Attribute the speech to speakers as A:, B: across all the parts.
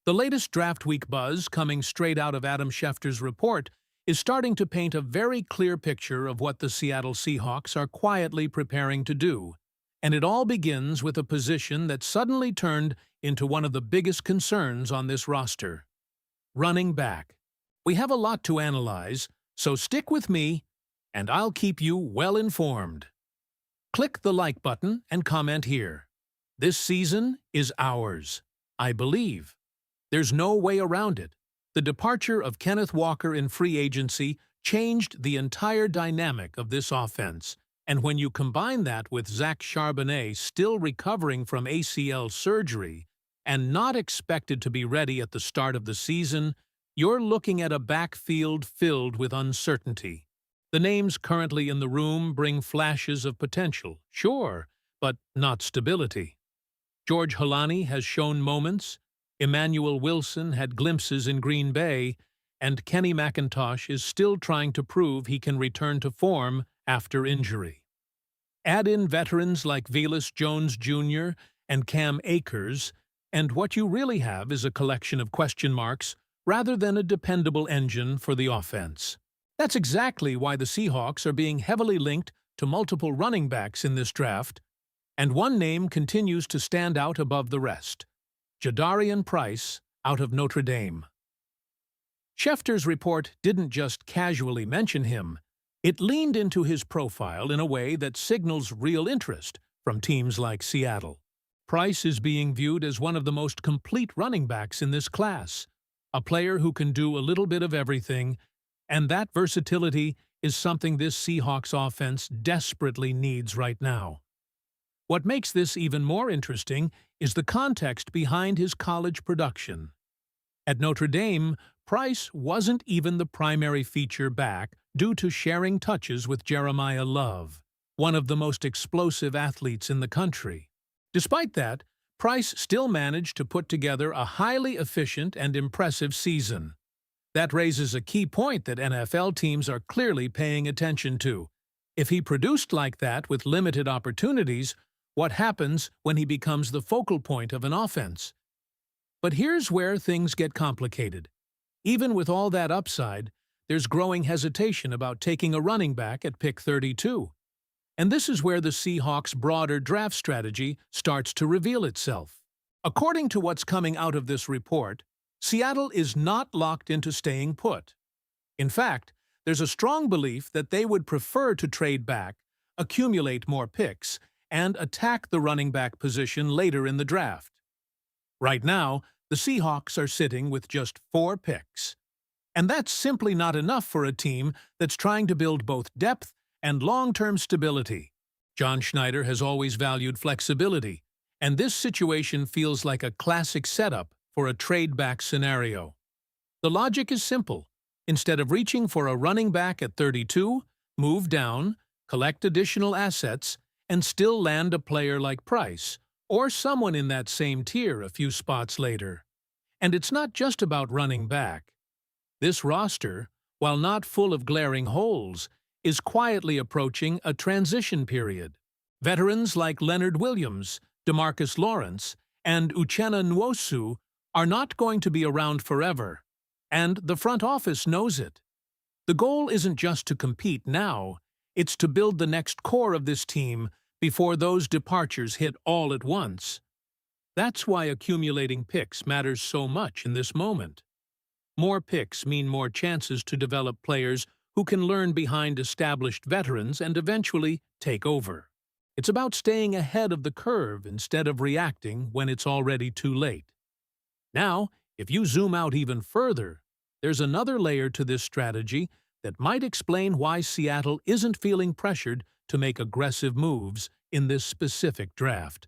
A: The latest draft week buzz, coming straight out of Adam Schefter's report, is starting to paint a very clear picture of what the Seattle Seahawks are quietly preparing to do. And it all begins with a position that suddenly turned into one of the biggest concerns on this roster: running back. We have a lot to analyze, so stick with me, and I'll keep you well informed. Click the like button and comment here. This season is ours, I believe. There's no way around it. The departure of Kenneth Walker in free agency changed the entire dynamic of this offense, and when you combine that with Zach Charbonnet still recovering from ACL surgery and not expected to be ready at the start of the season, you're looking at a backfield filled with uncertainty. The names currently in the room bring flashes of potential, sure, but not stability. George Holani has shown moments, Emmanuel Wilson had glimpses in Green Bay, and Kenny McIntosh is still trying to prove he can return to form after injury. Add in veterans like Velus Jones Jr. and Cam Akers, and what you really have is a collection of question marks rather than a dependable engine for the offense. That's exactly why the Seahawks are being heavily linked to multiple running backs in this draft, and one name continues to stand out above the rest: Jadarian Price out of Notre Dame. Schefter's report didn't just casually mention him. It leaned into his profile in a way that signals real interest from teams like Seattle. Price is being viewed as one of the most complete running backs in this class, a player who can do a little bit of everything, and that versatility is something this Seahawks offense desperately needs right now. What makes this even more interesting is the context behind his college production. At Notre Dame, Price wasn't even the primary feature back due to sharing touches with Jeremiah Love, one of the most explosive athletes in the country. Despite that, Price still managed to put together a highly efficient and impressive season. That raises a key point that NFL teams are clearly paying attention to. If he produced like that with limited opportunities, what happens when he becomes the focal point of an offense? But here's where things get complicated. Even with all that upside, there's growing hesitation about taking a running back at pick 32. And this is where the Seahawks' broader draft strategy starts to reveal itself. According to what's coming out of this report, Seattle is not locked into staying put. In fact, there's a strong belief that they would prefer to trade back, accumulate more picks, and attack the running back position later in the draft. Right now, the Seahawks are sitting with just 4 picks. And that's simply not enough for a team that's trying to build both depth and long-term stability. John Schneider has always valued flexibility, and this situation feels like a classic setup for a trade-back scenario. The logic is simple. Instead of reaching for a running back at 32, move down, collect additional assets, and still land a player like Price, or someone in that same tier a few spots later. And it's not just about running back. This roster, while not full of glaring holes, is quietly approaching a transition period. Veterans like Leonard Williams, DeMarcus Lawrence, and Uchenna Nwosu are not going to be around forever, and the front office knows it. The goal isn't just to compete now, it's to build the next core of this team before those departures hit all at once. That's why accumulating picks matters so much in this moment. More picks mean more chances to develop players who can learn behind established veterans and eventually take over. It's about staying ahead of the curve instead of reacting when it's already too late. Now, if you zoom out even further, there's another layer to this strategy that might explain why Seattle isn't feeling pressured to make aggressive moves in this specific draft.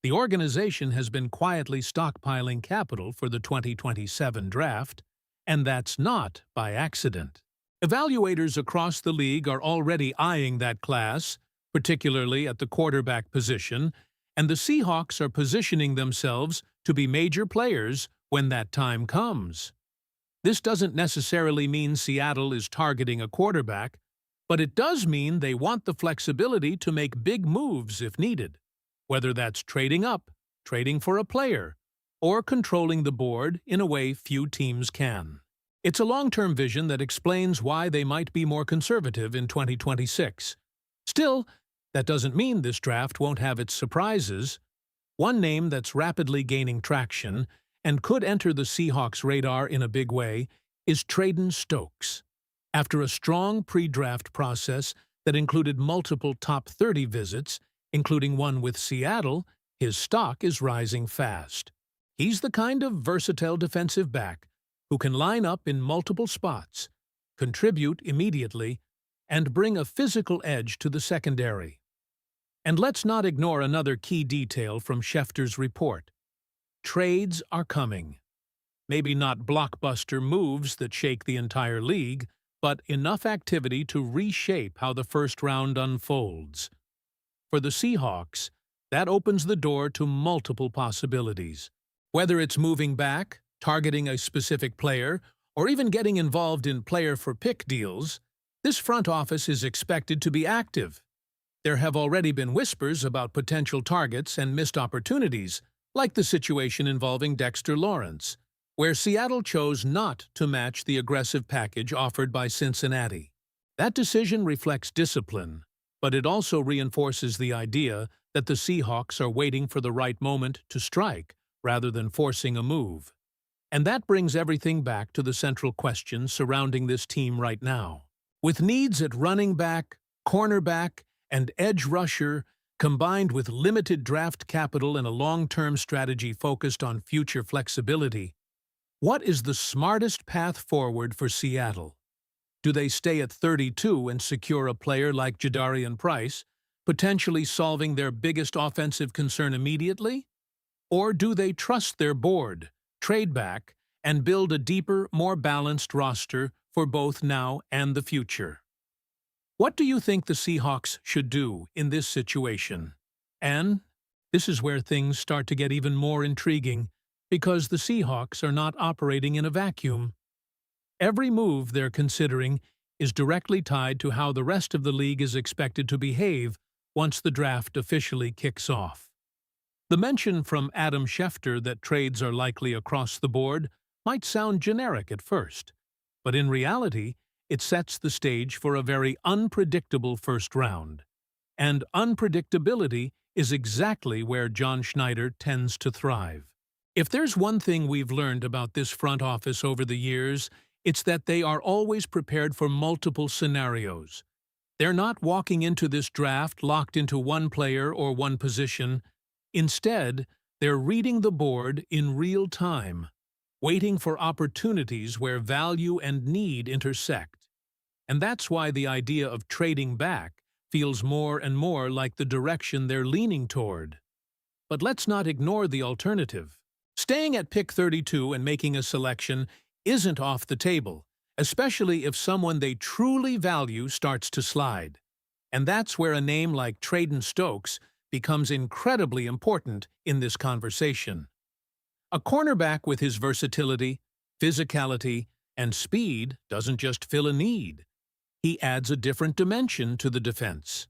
A: The organization has been quietly stockpiling capital for the 2027 draft, and that's not by accident. Evaluators across the league are already eyeing that class, particularly at the quarterback position, and the Seahawks are positioning themselves to be major players when that time comes. This doesn't necessarily mean Seattle is targeting a quarterback, but it does mean they want the flexibility to make big moves if needed, whether that's trading up, trading for a player, or controlling the board in a way few teams can. It's a long-term vision that explains why they might be more conservative in 2026. Still, that doesn't mean this draft won't have its surprises. One name that's rapidly gaining traction and could enter the Seahawks' radar in a big way is Traden Stokes. After a strong pre-draft process that included multiple top 30 visits, including one with Seattle, his stock is rising fast. He's the kind of versatile defensive back who can line up in multiple spots, contribute immediately, and bring a physical edge to the secondary. And let's not ignore another key detail from Schefter's report. Trades are coming. Maybe not blockbuster moves that shake the entire league, but enough activity to reshape how the first round unfolds. For the Seahawks, that opens the door to multiple possibilities. Whether it's moving back, targeting a specific player, or even getting involved in player-for-pick deals, this front office is expected to be active. There have already been whispers about potential targets and missed opportunities, like the situation involving Dexter Lawrence, where Seattle chose not to match the aggressive package offered by Cincinnati. That decision reflects discipline, but it also reinforces the idea that the Seahawks are waiting for the right moment to strike rather than forcing a move. And that brings everything back to the central question surrounding this team right now. With needs at running back, cornerback, and edge rusher, combined with limited draft capital and a long-term strategy focused on future flexibility, what is the smartest path forward for Seattle? Do they stay at 32 and secure a player like Jadarian Price, potentially solving their biggest offensive concern immediately? Or do they trust their board, trade back, and build a deeper, more balanced roster for both now and the future? What do you think the Seahawks should do in this situation? And this is where things start to get even more intriguing, because the Seahawks are not operating in a vacuum. Every move they're considering is directly tied to how the rest of the league is expected to behave once the draft officially kicks off. The mention from Adam Schefter that trades are likely across the board might sound generic at first, but in reality, it sets the stage for a very unpredictable first round. And unpredictability is exactly where John Schneider tends to thrive. If there's one thing we've learned about this front office over the years, it's that they are always prepared for multiple scenarios. They're not walking into this draft locked into one player or one position. Instead, they're reading the board in real time, waiting for opportunities where value and need intersect. And that's why the idea of trading back feels more and more like the direction they're leaning toward. But let's not ignore the alternative. Staying at pick 32 and making a selection isn't off the table, especially if someone they truly value starts to slide. And that's where a name like Traden Stokes becomes incredibly important in this conversation. A cornerback with his versatility, physicality, and speed doesn't just fill a need. He adds a different dimension to the defense.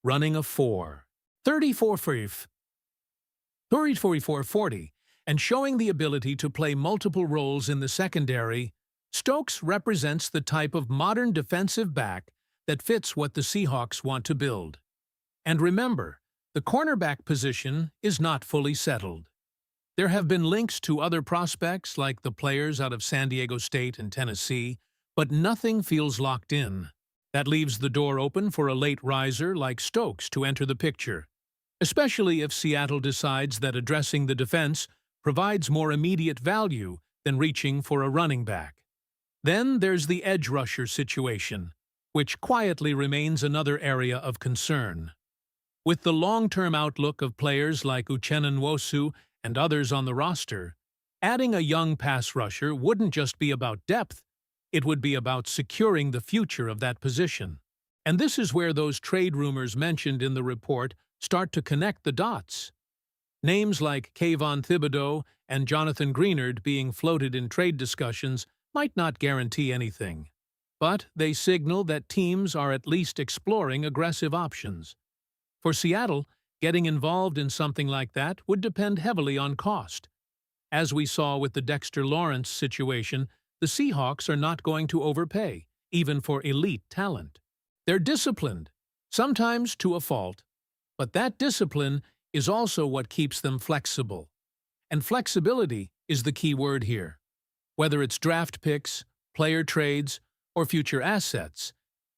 A: Running a 4.34-40, and showing the ability to play multiple roles in the secondary, Stokes represents the type of modern defensive back that fits what the Seahawks want to build. And remember, the cornerback position is not fully settled. There have been links to other prospects like the players out of San Diego State and Tennessee, but nothing feels locked in. That leaves the door open for a late riser like Stokes to enter the picture, especially if Seattle decides that addressing the defense provides more immediate value than reaching for a running back. Then there's the edge rusher situation, which quietly remains another area of concern. With the long-term outlook of players like Uchenna Nwosu and others on the roster, adding a young pass rusher wouldn't just be about depth, it would be about securing the future of that position. And this is where those trade rumors mentioned in the report start to connect the dots. Names like Kayvon Thibodeau and Jonathan Greenard being floated in trade discussions might not guarantee anything, but they signal that teams are at least exploring aggressive options. For Seattle, getting involved in something like that would depend heavily on cost. As we saw with the Dexter Lawrence situation, the Seahawks are not going to overpay, even for elite talent. They're disciplined, sometimes to a fault, but that discipline is also what keeps them flexible. And flexibility is the key word here. Whether it's draft picks, player trades, or future assets,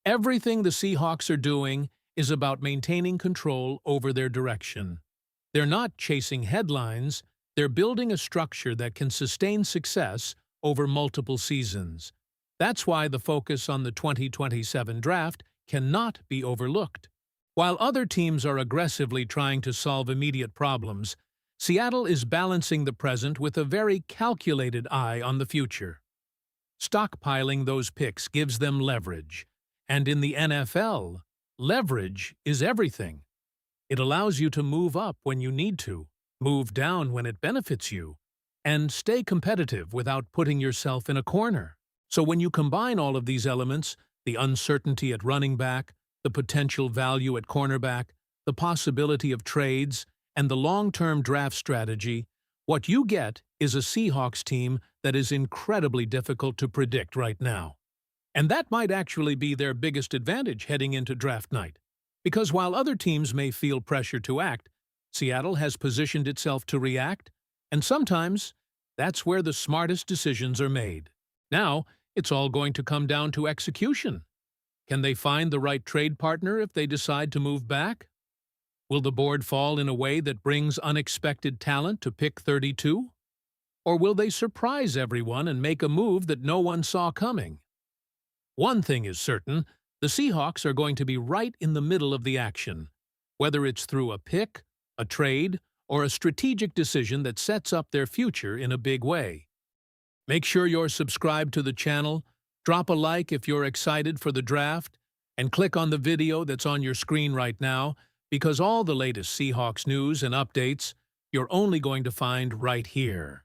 A: everything the Seahawks are doing is about maintaining control over their direction. They're not chasing headlines, they're building a structure that can sustain success over multiple seasons. That's why the focus on the 2027 draft cannot be overlooked. While other teams are aggressively trying to solve immediate problems, Seattle is balancing the present with a very calculated eye on the future. Stockpiling those picks gives them leverage, and in the NFL, leverage is everything. It allows you to move up when you need to, move down when it benefits you, and stay competitive without putting yourself in a corner. So when you combine all of these elements, the uncertainty at running back, the potential value at cornerback, the possibility of trades, and the long-term draft strategy, what you get is a Seahawks team that is incredibly difficult to predict right now. And that might actually be their biggest advantage heading into draft night. Because while other teams may feel pressure to act, Seattle has positioned itself to react, and sometimes that's where the smartest decisions are made. Now, it's all going to come down to execution. Can they find the right trade partner if they decide to move back? Will the board fall in a way that brings unexpected talent to pick 32? Or will they surprise everyone and make a move that no one saw coming? One thing is certain, the Seahawks are going to be right in the middle of the action, whether it's through a pick, a trade, or a strategic decision that sets up their future in a big way. Make sure you're subscribed to the channel, drop a like if you're excited for the draft, and click on the video that's on your screen right now, because all the latest Seahawks news and updates you're only going to find right here.